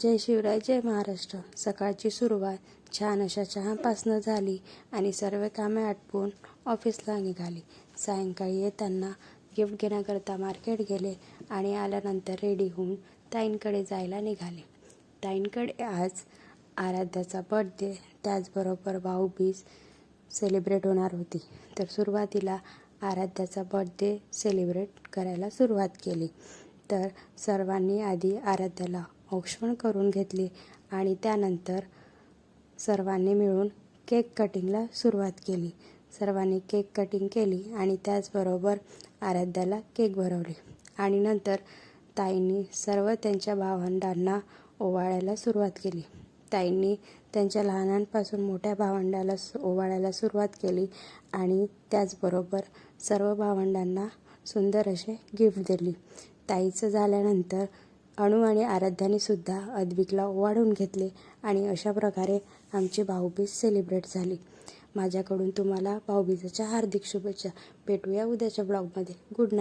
जय शिवराय, जय महाराष्ट्र. सकाळची सुरुवात छान अशा चहापासनं झाली आणि सर्व कामे आटपून ऑफिसला निघाली. सायंकाळी येताना गिफ्ट घेण्याकरता मार्केट गेले आणि आल्यानंतर रेडी होऊन ताईंकडे जायला निघाले. ताईंकडे आज आराध्याचा बर्थडे, त्याचबरोबर भाऊबीज सेलिब्रेट होणार होती. तर सुरुवातीला आराध्याचा बर्थडे सेलिब्रेट करायला सुरुवात केली. तर सर्वांनी आधी आराध्याला औक्षण करून घेतली आणि त्यानंतर सर्वांनी मिळून केक कटिंगला सुरुवात केली. सर्वांनी केक कटिंग केली आणि त्याचबरोबर आराध्याला केक भरवले आणि नंतर ताईंनी सर्व त्यांच्या भावंडांना ओवाळायला सुरुवात केली. ताईंनी त्यांच्या लहानांपासून मोठ्या भावंडाला ओवाळायला सुरुवात केली आणि त्याचबरोबर सर्व भावंडांना सुंदर असे गिफ्ट दिली. ताईचं झाल्यानंतर अणू आणि आराध्याने सुद्धा अद्विकला ओवाळून घेतले आणि अशा प्रकारे आमची भाऊबीज सेलिब्रेट झाली. माझ्याकडून तुम्हाला भाऊबीजेच्या हार्दिक शुभेच्छा. भेटूया उद्याच्या ब्लॉगमध्ये. Good night.